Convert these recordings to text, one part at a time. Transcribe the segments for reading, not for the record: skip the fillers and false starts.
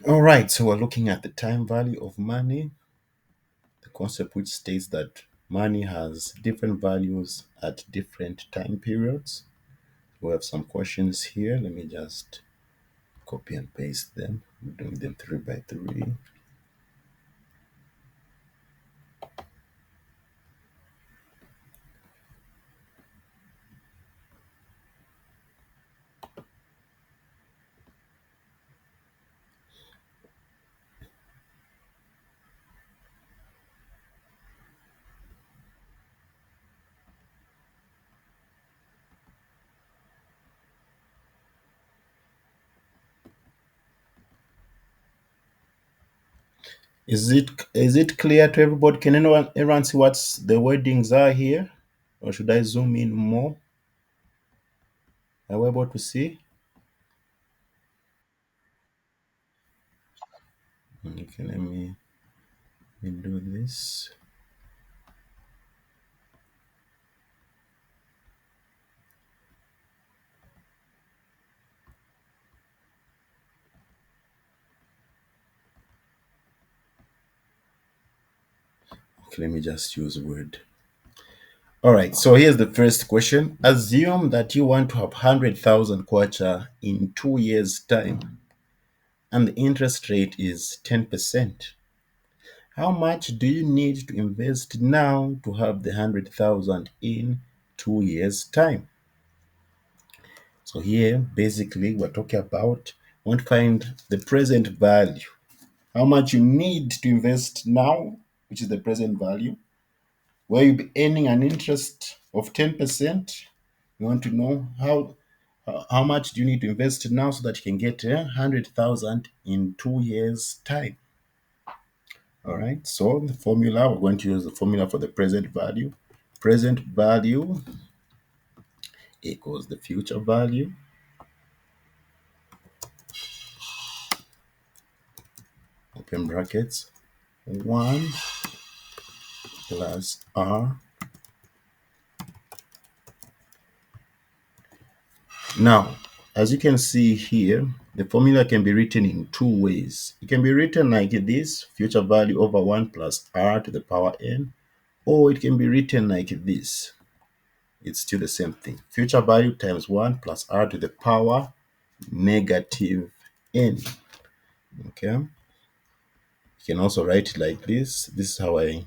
All right, so we're looking at the time value of money, the concept which states that money has different values at different time periods. We have some questions here. Let me just copy and paste them. I'm doing them three by three. Is it clear to everybody? Can everyone see what's the wordings are here? Or should I zoom in more? Are we able to see? Okay, let me do this. Okay, let me just use Word. All right, so here's the first question. Assume that you want to have 100,000 kwacha in 2 years' time, and the interest rate is 10%. How much do you need to invest now to have the 100,000 in 2 years' time? So here, basically, we're talking about want to find the present value. How much you need to invest now, which is the present value, where you'll be earning an interest of 10%. You want to know how much do you need to invest now so that you can get 100,000 in 2 years' time. All right. So the formula, we're going to use the formula for the present value. Present value equals the future value. Open brackets. 1 plus R. Now, as you can see here, the formula can be written in two ways. It can be written like this, future value over 1 plus R to the power n, or it can be written like this. It's still the same thing. Future value times 1 plus R to the power negative n. Okay. You can also write it like this. This is how I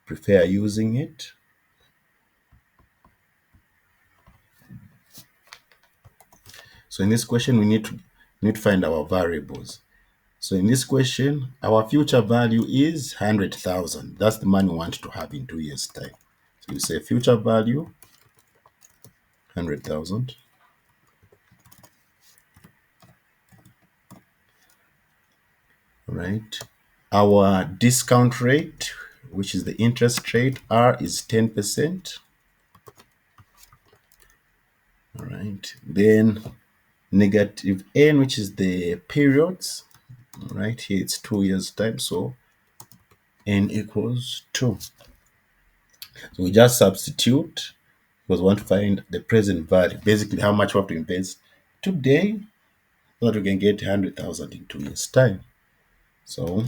prefer using it. So in this question, we need to find our variables. So in this question, our future value is 100,000. That's the money we want to have in 2 years' time. So you say future value, 100,000. Right. Our discount rate, which is the interest rate, R is 10%. All right. Then negative N, which is the periods. All right. Here it's 2 years' time. So N equals 2. So we just substitute because we want to find the present value, basically how much we have to invest today so that we can get 100,000 in 2 years' time. So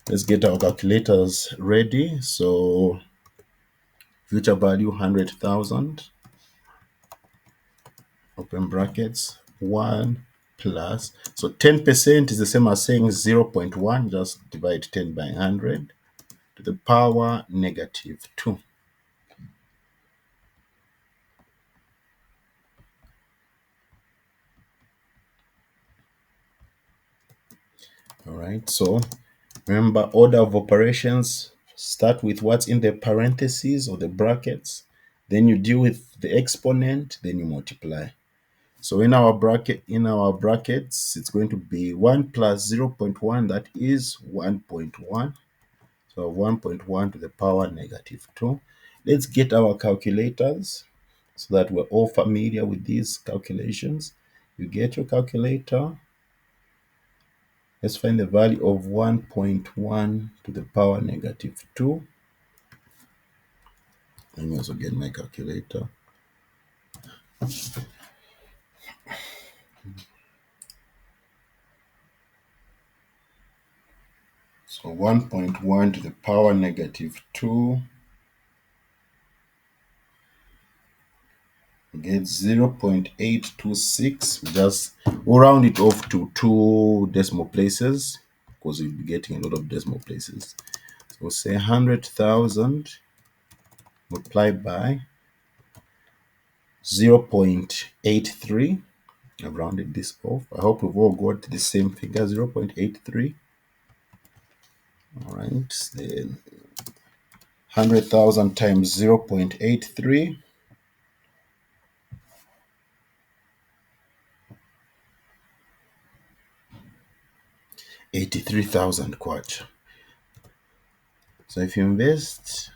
let's get our calculators ready. So future value 100,000, open brackets, 1 plus, so 10% is the same as saying 0.1, just divide 10 by 100 to the power negative 2. All right, so remember, order of operations, start with what's in the parentheses or the brackets, then you deal with the exponent, then you multiply. So in our brackets, it's going to be 1 plus 0.1, that is 1.1. So 1.1 to the power negative 2. Let's get our calculators so that we're all familiar with these calculations. You get your calculator. Let's find the value of 1.1 to the power negative 2. Let me also get my calculator. So 1.1 to the power negative 2 get 0.826. We'll round it off to 2 decimal places because we'll be getting a lot of decimal places. So we'll say 100,000 multiplied by 0.83. I've rounded this off. I hope we've all got the same figure, 0.83. All right, then 100,000 times 0.83. 83,000 kwacha. So if you invest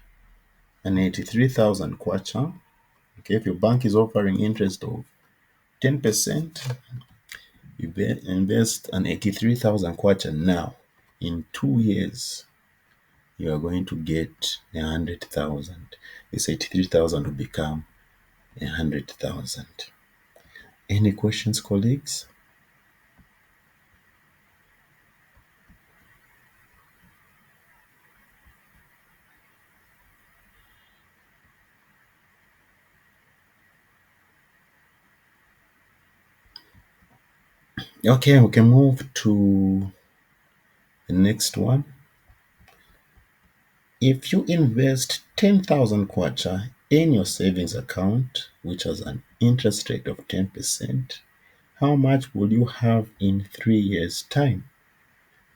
an 83,000 kwacha, okay, if your bank is offering interest of 10%, you invest an 83,000 kwacha now. In 2 years, you are going to get 100,000. This 83,000 will become 100,000. Any questions, colleagues? Okay, we can move to the next one. If you invest 10,000 kwacha in your savings account, which has an interest rate of 10%, how much will you have in 3 years' time?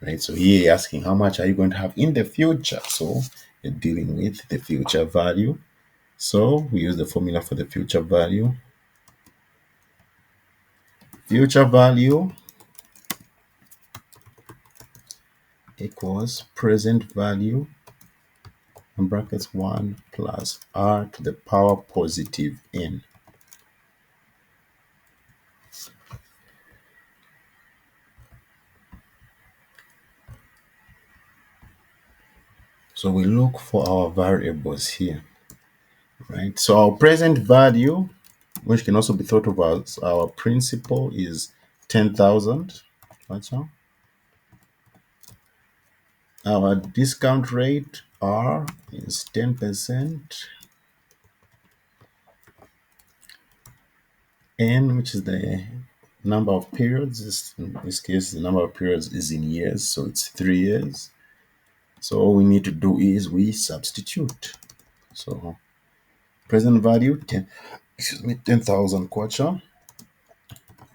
Right, so here you're asking how much are you going to have in the future? So you're dealing with the future value. So we use the formula for the future value. Future value equals present value in brackets 1 plus r to the power positive n. So we look for our variables here, right? So our present value, which can also be thought of as our principal, is 10,000. Our discount rate R is 10%. N, which is the number of periods, in this case, the number of periods is in years, so it's 3 years. So all we need to do is we substitute. So present value 10,000 kwacha,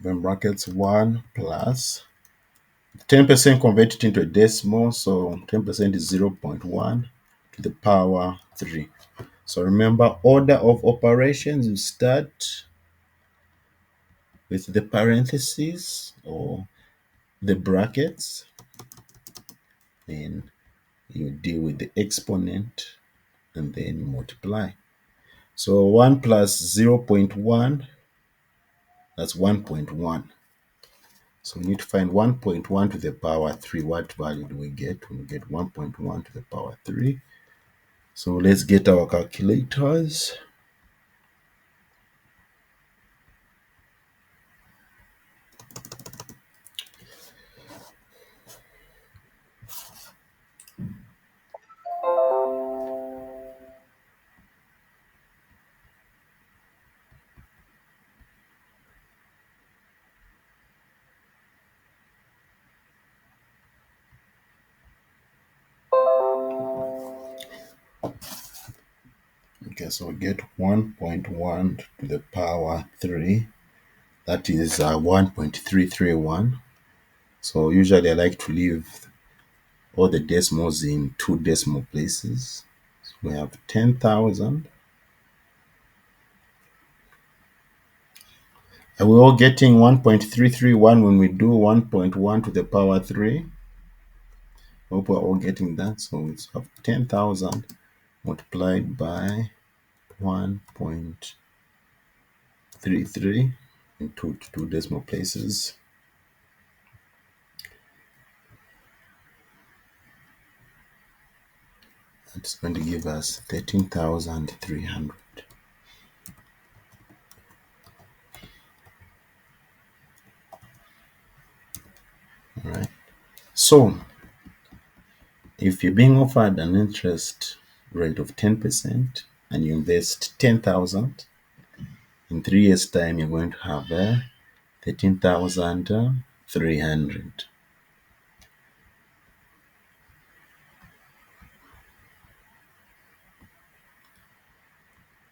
then brackets 1 plus 10% converted into a decimal, so 10% is 0.1 to the power 3. So remember, order of operations, you start with the parentheses or the brackets, then you deal with the exponent and then multiply. So 1 plus 0.1, that's 1.1. So we need to find 1.1 to the power 3. What value do we get? We get 1.1 to the power 3. So let's get our calculators. Okay, so we get 1.1 to the power 3. That is 1.331. So usually I like to leave all the decimals in 2 decimal places. So we have 10,000. Are we all getting 1.331 when we do 1.1 to the power 3? Hope we're all getting that. So we have 10,000 multiplied by 1.33 in 2 decimal places. That's going to give us 13,300. All right. So if you're being offered an interest rate of 10% and you invest 10,000, in 3 years' time, you're going to have 13,300.